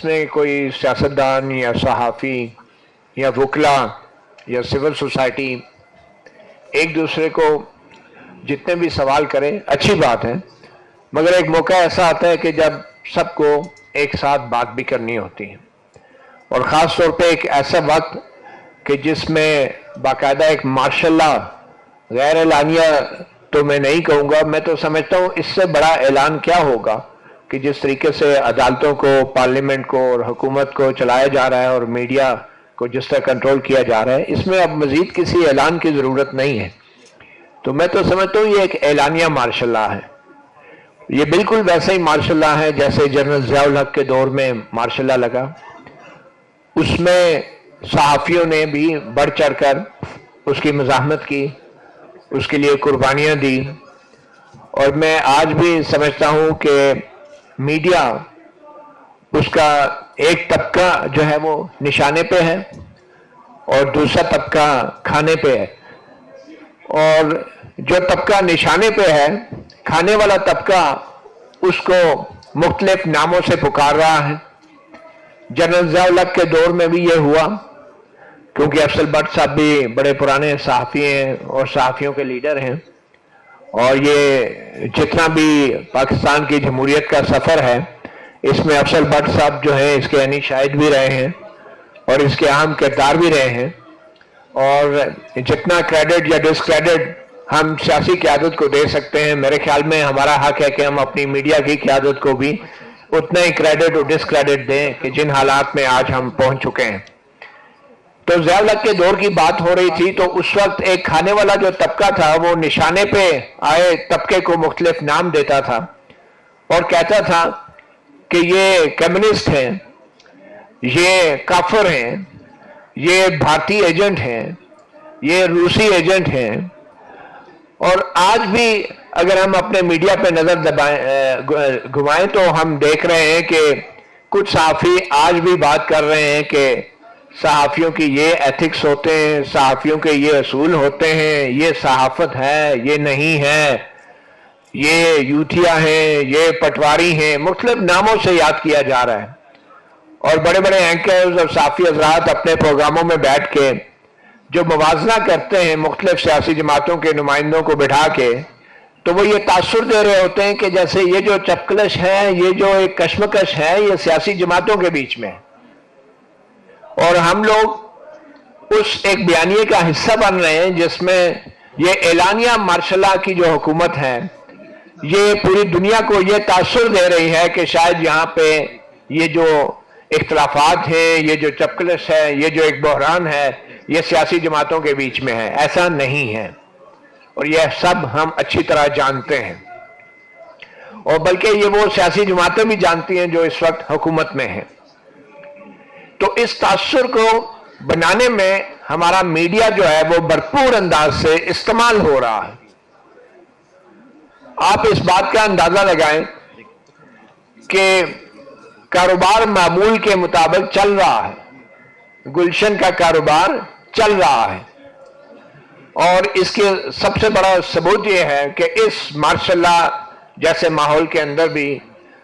میں کوئی سیاستدان یا صحافی یا وکلا یا سول سوسائٹی ایک دوسرے کو جتنے بھی سوال کریں اچھی بات ہے، مگر ایک موقع ایسا آتا ہے کہ جب سب کو ایک ساتھ بات بھی کرنی ہوتی ہے، اور خاص طور پہ ایک ایسا وقت کہ جس میں باقاعدہ ایک ماشاء اللہ غیر اعلانیہ تو میں نہیں کہوں گا، میں تو سمجھتا ہوں اس سے بڑا اعلان کیا ہوگا کہ جس طریقے سے عدالتوں کو، پارلیمنٹ کو اور حکومت کو چلایا جا رہا ہے اور میڈیا کو جس طرح کنٹرول کیا جا رہا ہے، اس میں اب مزید کسی اعلان کی ضرورت نہیں ہے۔ تو میں تو سمجھتا ہوں یہ ایک اعلانیہ مارشل لا ہے، یہ بالکل ویسا ہی مارشل لا ہے جیسے جنرل ضیاء الحق کے دور میں مارشل لا لگا۔ اس میں صحافیوں نے بھی بڑھ چڑھ کر اس کی مزاحمت کی، اس کے لیے قربانیاں دی، اور میں آج بھی سمجھتا ہوں کہ میڈیا اس کا ایک طبقہ جو ہے وہ نشانے پہ ہے اور دوسرا طبقہ کھانے پہ ہے، اور جو طبقہ نشانے پہ ہے، کھانے والا طبقہ اس کو مختلف ناموں سے پکار رہا ہے۔ جنرل ضیاء الحق کے دور میں بھی یہ ہوا، کیونکہ افضل بٹ صاحب بھی بڑے پرانے صحافی ہیں اور صحافیوں کے لیڈر ہیں، اور یہ جتنا بھی پاکستان کی جمہوریت کا سفر ہے اس میں افضل بٹ صاحب جو ہیں اس کے عینی شاہد بھی رہے ہیں اور اس کے اہم کردار بھی رہے ہیں، اور جتنا کریڈٹ یا ڈس کریڈٹ ہم سیاسی قیادت کو دے سکتے ہیں، میرے خیال میں ہمارا حق ہے کہ ہم اپنی میڈیا کی قیادت کو بھی اتنا ہی کریڈٹ اور ڈس کریڈٹ دیں کہ جن حالات میں آج ہم پہنچ چکے ہیں۔ تو ضیاء الحق کے دور کی بات ہو رہی تھی، تو اس وقت ایک کھانے والا جو طبقہ تھا وہ نشانے پہ آئے طبقے کو مختلف نام دیتا تھا اور کہتا تھا کہ یہ کمیونسٹ ہیں، یہ کافر ہیں، یہ بھارتی ایجنٹ ہیں، یہ روسی ایجنٹ ہیں۔ اور آج بھی اگر ہم اپنے میڈیا پہ نظر گھمائیں تو ہم دیکھ رہے ہیں کہ کچھ صحافی آج بھی بات کر رہے ہیں کہ صحافیوں کی یہ ایتھکس ہوتے ہیں، صحافیوں کے یہ اصول ہوتے ہیں، یہ صحافت ہے، یہ نہیں ہے، یہ یوتھیا ہیں، یہ پٹواری ہیں، مختلف ناموں سے یاد کیا جا رہا ہے۔ اور بڑے بڑے اینکرز اور صحافی حضرات اپنے پروگراموں میں بیٹھ کے جو موازنہ کرتے ہیں مختلف سیاسی جماعتوں کے نمائندوں کو بٹھا کے، تو وہ یہ تاثر دے رہے ہوتے ہیں کہ جیسے یہ جو چپکلش ہے، یہ جو ایک کشمکش ہے، یہ سیاسی جماعتوں کے بیچ میں ہے، اور ہم لوگ اس ایک بیانیے کا حصہ بن رہے ہیں جس میں یہ اعلانیہ مارشل لا کی جو حکومت ہے یہ پوری دنیا کو یہ تاثر دے رہی ہے کہ شاید یہاں پہ یہ جو اختلافات ہیں، یہ جو چپکلش ہے، یہ جو ایک بحران ہے، یہ سیاسی جماعتوں کے بیچ میں ہے۔ ایسا نہیں ہے، اور یہ سب ہم اچھی طرح جانتے ہیں، اور بلکہ یہ وہ سیاسی جماعتیں بھی جانتی ہیں جو اس وقت حکومت میں ہیں۔ تو اس تاثر کو بنانے میں ہمارا میڈیا جو ہے وہ بھرپور انداز سے استعمال ہو رہا ہے۔ آپ اس بات کا اندازہ لگائیں کہ کاروبار معمول کے مطابق چل رہا ہے، گلشن کا کاروبار چل رہا ہے، اور اس کے سب سے بڑا ثبوت یہ ہے کہ اس مارشل لا جیسے ماحول کے اندر بھی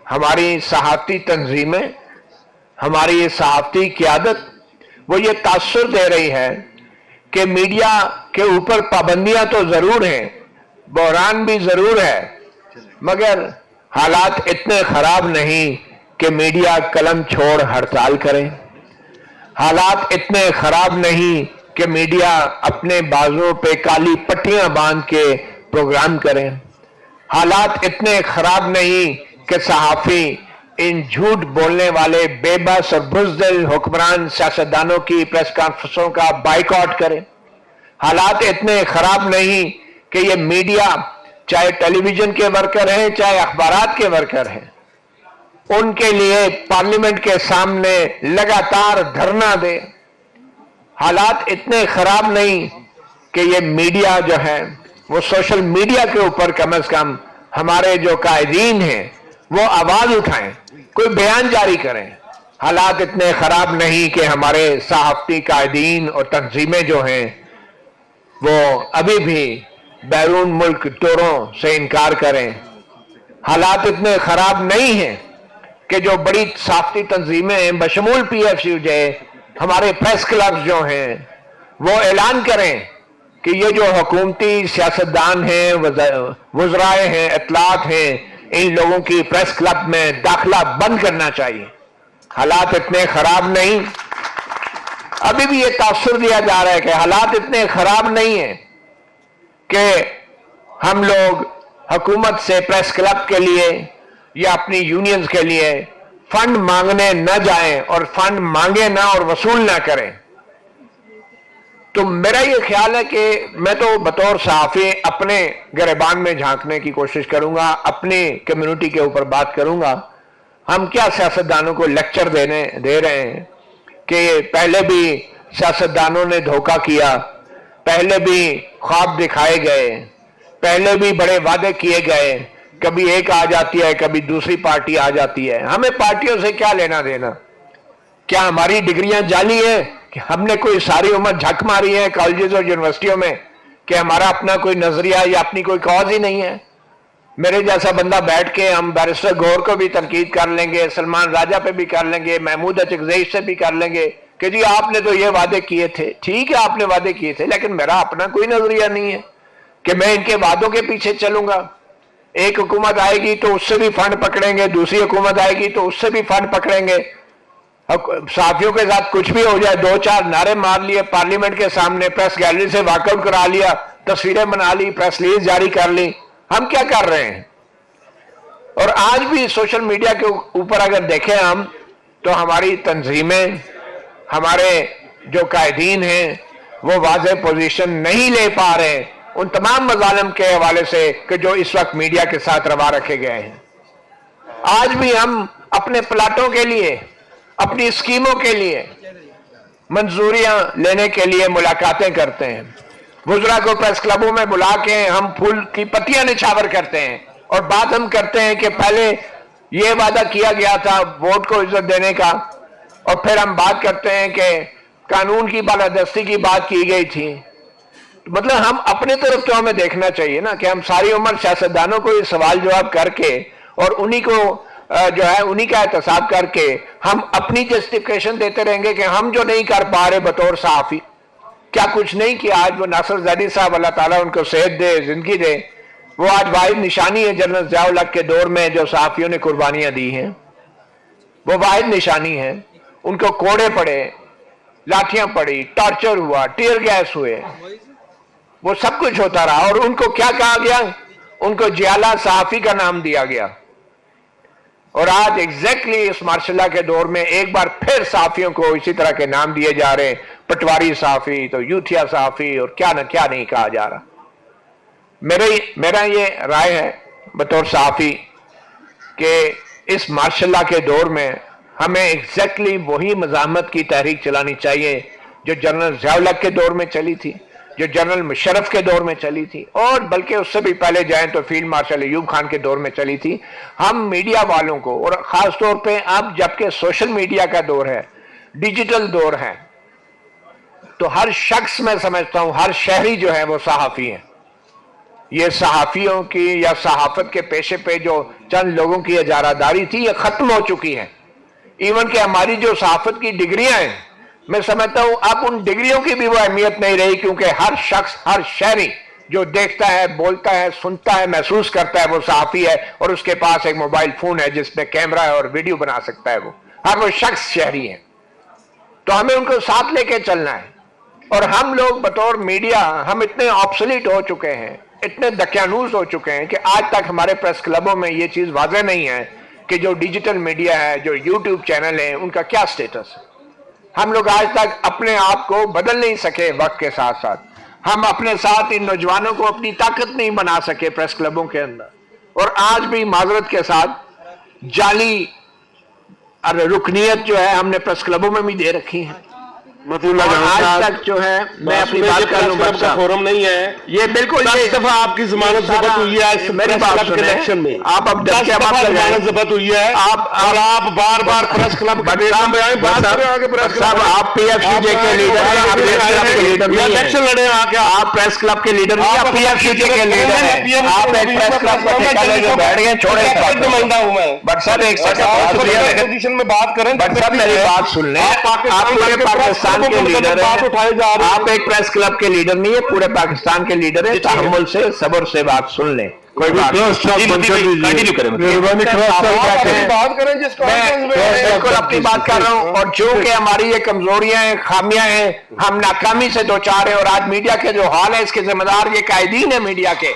ہماری صحافتی تنظیمیں، ہماری صحافتی قیادت وہ یہ تاثر دے رہی ہے کہ میڈیا کے اوپر پابندیاں تو ضرور ہیں، بحران بھی ضرور ہے، مگر حالات اتنے خراب نہیں کہ میڈیا قلم چھوڑ ہڑتال کرے، حالات اتنے خراب نہیں کہ میڈیا اپنے بازوں پہ کالی پٹیاں باندھ کے پروگرام کریں، حالات اتنے خراب نہیں کہ صحافی ان جھوٹ بولنے والے بے بس اور بزدل حکمران سیاستدانوں کی پریس کانفرنسوں کا بائیکاٹ کریں، حالات اتنے خراب نہیں کہ یہ میڈیا چاہے ٹیلی ویژن کے ورکر ہیں چاہے اخبارات کے ورکر ہیں ان کے لیے پارلیمنٹ کے سامنے لگاتار دھرنا دے، حالات اتنے خراب نہیں کہ یہ میڈیا جو ہے وہ سوشل میڈیا کے اوپر کم از کم ہمارے جو قائدین ہیں وہ آواز اٹھائیں، کوئی بیان جاری کریں، حالات اتنے خراب نہیں کہ ہمارے صحافتی قائدین اور تنظیمیں جو ہیں وہ ابھی بھی بیرون ملک ٹوروں سے انکار کریں، حالات اتنے خراب نہیں ہیں کہ جو بڑی صحافتی تنظیمیں ہیں بشمول PFU ہمارے پریس کلب جو ہیں وہ اعلان کریں کہ یہ جو حکومتی سیاستدان ہیں، وزرائے ہیں، اطلاعات ہیں، ان لوگوں کی پریس کلب میں داخلہ بند کرنا چاہیے۔ حالات اتنے خراب نہیں، ابھی بھی یہ تاثر دیا جا رہا ہے کہ حالات اتنے خراب نہیں ہیں کہ ہم لوگ حکومت سے پریس کلب کے لیے یا اپنی یونینز کے لیے فنڈ مانگنے نہ جائیں اور فنڈ مانگے نہ اور وصول نہ کریں۔ تو میرا یہ خیال ہے کہ میں تو بطور صحافی اپنے گریبان میں جھانکنے کی کوشش کروں گا، اپنی کمیونٹی کے اوپر بات کروں گا۔ ہم کیا سیاستدانوں کو لیکچر دے رہے ہیں کہ پہلے بھی سیاستدانوں نے دھوکہ کیا، پہلے بھی خواب دکھائے گئے، پہلے بھی بڑے وعدے کیے گئے، کبھی ایک آ جاتی ہے، کبھی دوسری پارٹی آ جاتی ہے۔ ہمیں پارٹیوں سے کیا لینا دینا؟ کیا ہماری ڈگریاں جعلی ہیں کہ ہم نے کوئی ساری عمر جھک ماری ہے کالجز اور یونیورسٹیوں میں کہ ہمارا اپنا کوئی نظریہ یا اپنی کوئی کاز ہی نہیں ہے؟ میرے جیسا بندہ بیٹھ کے ہم بیرسٹر گور کو بھی تنقید کر لیں گے، سلمان راجہ پہ بھی کر لیں گے، محمود اچکزئی سے بھی کر لیں گے کہ جی آپ نے تو یہ وعدے کیے تھے۔ ٹھیک ہے آپ نے وعدے کیے تھے، لیکن میرا اپنا کوئی نظریہ نہیں ہے کہ میں ان کے وعدوں کے پیچھے چلوں گا۔ ایک حکومت آئے گی تو اس سے بھی فنڈ پکڑیں گے، دوسری حکومت آئے گی تو اس سے بھی فنڈ پکڑیں گے۔ صحافیوں کے ساتھ کچھ بھی ہو جائے، دو چار نعرے مار لیے پارلیمنٹ کے سامنے، پریس گیلری سے واک آؤٹ کرا لیا، تصویریں بنا لی، پریس ریلیز جاری کر لی، ہم کیا کر رہے ہیں؟ اور آج بھی سوشل میڈیا کے اوپر اگر دیکھیں ہم تو ہماری تنظیمیں، ہمارے جو قائدین ہیں وہ واضح پوزیشن نہیں لے پا رہے ان تمام مظالم کے حوالے سے کہ جو اس وقت میڈیا کے ساتھ روا رکھے گئے ہیں۔ آج بھی ہم اپنے پلاٹوں کے لیے، اپنی اسکیموں کے لیے منظوریاں لینے کے لیے ملاقاتیں کرتے ہیں، وزراء کو پریس کلبوں میں بلا کے ہم پھول کی پتیاں نچھاور کرتے ہیں اور بات ہم کرتے ہیں کہ پہلے یہ وعدہ کیا گیا تھا ووٹ کو عزت دینے کا، اور پھر ہم بات کرتے ہیں کہ قانون کی بالادستی کی بات کی گئی تھی۔ مطلب ہم اپنے طرف تو ہمیں دیکھنا چاہیے نا کہ ہم ساری عمر سیاستدانوں کو یہ سوال جواب کر کے اور انہی کو جو ہے انہی کا احتساب کر کے ہم اپنی جسٹیفیکیشن دیتے رہیں گے کہ ہم جو نہیں کر پا رہے بطور صحافی، کیا کچھ نہیں کیا۔ آج وہ ناصر زیدی صاحب، اللہ تعالیٰ ان کو صحت دے، زندگی دے، وہ آج واحد نشانی ہے جنرل ضیاء الحق کے دور میں جو صحافیوں نے قربانیاں دی ہیں، وہ واحد نشانی ہے۔ ان کو کوڑے پڑے، لاٹھیاں پڑی، ٹارچر ہوا، ٹیئر گیس ہوئے، وہ سب کچھ ہوتا رہا، اور ان کو کیا کہا گیا؟ ان کو جیالہ صحافی کا نام دیا گیا۔ اور آج ایگزیکٹلی اس مارشل لا کے دور میں ایک بار پھر صحافیوں کو اسی طرح کے نام دیے جا رہے ہیں، پٹواری صحافی، تو یوتھیا صحافی، اور کیا نہ کیا نہیں کہا جا رہا۔ میرا یہ رائے ہے بطور صحافی کہ اس مارشل لا کے دور میں ہمیں ایگزیکٹلی وہی مزاحمت کی تحریک چلانی چاہیے جو جنرل ضیاء الحق کے دور میں چلی تھی، جو جنرل مشرف کے دور میں چلی تھی، اور بلکہ اس سے بھی پہلے جائیں تو فیلڈ مارشل ایوب خان کے دور میں چلی تھی۔ ہم میڈیا والوں کو، اور خاص طور پہ اب جبکہ سوشل میڈیا کا دور ہے، ڈیجیٹل دور ہے، تو ہر شخص، میں سمجھتا ہوں ہر شہری جو ہے وہ صحافی ہے۔ یہ صحافیوں کی یا صحافت کے پیشے پہ جو چند لوگوں کی اجارہ داری تھی یہ ختم ہو چکی ہے۔ ایون کہ ہماری جو صحافت کی ڈگریاں ہیں، میں سمجھتا ہوں اب ان ڈگریوں کی بھی وہ اہمیت نہیں رہی، کیونکہ ہر شخص، ہر شہری جو دیکھتا ہے، بولتا ہے، سنتا ہے، محسوس کرتا ہے وہ صحافی ہے، اور اس کے پاس ایک موبائل فون ہے جس میں کیمرہ ہے اور ویڈیو بنا سکتا ہے، وہ ہر وہ شخص شہری ہے۔ تو ہمیں ان کو ساتھ لے کے چلنا ہے، اور ہم لوگ بطور میڈیا ہم اتنے آبسلیٹ ہو چکے ہیں، اتنے دقیانوس ہو چکے ہیں کہ آج تک ہمارے پریس کلبوں میں یہ چیز واضح نہیں ہے کہ جو ڈیجیٹل میڈیا ہے، جو یوٹیوب چینل ہے، ان کا کیا سٹیٹس ہے۔ ہم لوگ آج تک اپنے آپ کو بدل نہیں سکے وقت کے ساتھ ساتھ، ہم اپنے ساتھ ان نوجوانوں کو اپنی طاقت نہیں بنا سکے پریس کلبوں کے اندر، اور آج بھی معذرت کے ساتھ جعلی رکنیت جو ہے ہم نے پریس کلبوں میں بھی دے رکھی ہے۔ آج تک جو ہے میں اپنی بات کر لوں بٹ صاحب فورم نہیں ہے یہ بالکل 10 دفعہ آپ کی ضمانت ضبط ہوئی ہے میری بات سنیں میں آپ اب 10 دفعہ ضمانت ضبط ہوئی ہے اور آپ بار بار پریس کلب صاحب آپ پی ایف سی جے کے لیڈر ہیں آپ پریس کلب کے لیڈر نہیں ہیں الیکشن لڑے آ کے آپ پریس کلب کے لیڈر نہیں آپ پی ایف سی جے کے لیڈر ہیں آپ ایک پریس کلب کا ٹھیکہ لے کے بیٹھ گئے چھوڑے اس بات نمائندہ ہوں میں بٹ صاحب ایک سیکنڈ پوزیشن میں بات کریں بٹ صاحب میری بات سن لیں آپ پورے پاکستان کے لیڈر ہیں آپ ایک پریس کلب کے لیڈر نہیں ہے پورے پاکستان کے لیڈر ہیں تحمل سے صبر سے بات سن لیں کوئی بات کنٹینیو کریں بالکل اپنی بات کر رہا ہوں اور جو کہ ہماری یہ کمزوریاں ہیں خامیاں ہیں ہم ناکامی سے دوچار ہیں اور آج میڈیا کے جو حال ہے اس کے ذمہ دار یہ قائدین ہیں میڈیا کے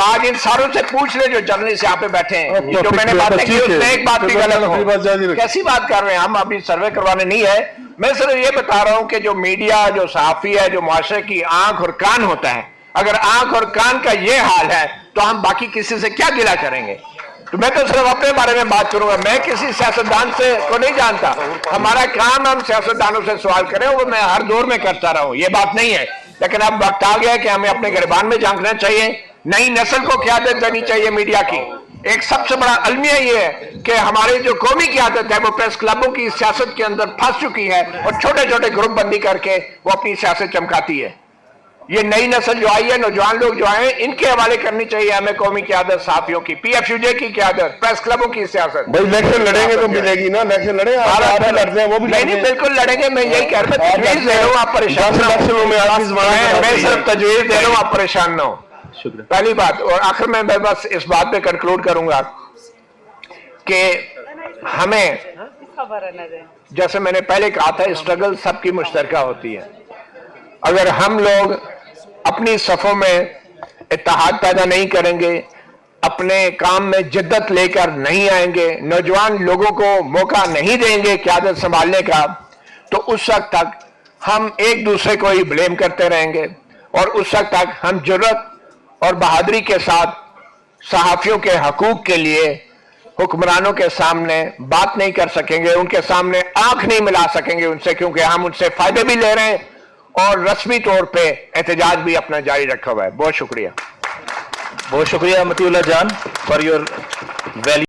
آج ان ساروں سے پوچھ لیں جو جرنلسٹ یہاں پہ بیٹھے ہیں جو میں نے باتیں کی اس میں ایک بات بھی غلط ہو کیسی بات کر رہے ہیں ہم ابھی سروے کروانے نہیں ہے میں صرف یہ بتا رہا ہوں کہ جو میڈیا جو صحافی ہے جو معاشرے کی آنکھ اور کان ہوتا ہے اگر آنکھ اور کان کا یہ حال ہے تو ہم باقی کسی سے کیا گلہ کریں گے تو میں تو صرف اپنے بارے میں بات کروں گا میں کسی سیاستدان سے کو نہیں جانتا ہمارا کام ہم سیاستدانوں سے سوال کریں وہ میں ہر دور میں کرتا رہا ہوں یہ بات نہیں ہے لیکن اب وقت آ گیا کہ ہمیں اپنے گریبان میں جھانکنا چاہیے نئی نسل کو قیادت دینی چاہیے میڈیا کی ایک سب سے بڑا المیہ یہ ہے کہ ہماری جو قومی قیادت ہے وہ پریس کلبوں کی سیاست کے اندر پھنس چکی ہے اور چھوٹے چھوٹے گروپ بندی کر کے وہ اپنی سیاست چمکاتی ہے یہ نئی نسل جو آئی ہے نوجوان لوگ جو آئے ہیں ان کے حوالے کرنی چاہیے ہمیں قومی قیادت صحافیوں کی پی ایف یو جے کی قیادت پریس کلبوں کی سیاست بھائی الیکشن لڑیں گے تو ملے گی نا الیکشن لڑیں لڑتے ہیں وہ بھی نہیں بالکل لڑیں گے میں یہی کہہ رہا ہوں تجویز دے رہا ہوں آپ پریشان میں صرف تجویز دے رہا ہوں آپ پریشان نہ ہو پہلی بات اور آخر میں بس اس بات پہ کنکلوڈ کروں گا کہ ہمیں جیسے میں نے پہلے کہا تھا اسٹرگل سب کی مشترکہ ہوتی ہے اگر ہم لوگ اپنی صفوں میں اتحاد پیدا نہیں کریں گے اپنے کام میں جدت لے کر نہیں آئیں گے نوجوان لوگوں کو موقع نہیں دیں گے قیادت سنبھالنے کا تو اس وقت تک ہم ایک دوسرے کو ہی بلیم کرتے رہیں گے اور اس وقت تک ہم جرات اور بہادری کے ساتھ صحافیوں کے حقوق کے لیے حکمرانوں کے سامنے بات نہیں کر سکیں گے ان کے سامنے آنکھ نہیں ملا سکیں گے ان سے کیونکہ ہم ان سے فائدے بھی لے رہے ہیں اور رسمی طور پہ احتجاج بھی اپنا جاری رکھا ہوا ہے بہت شکریہ مطیع اللہ جان فار یور ویلیو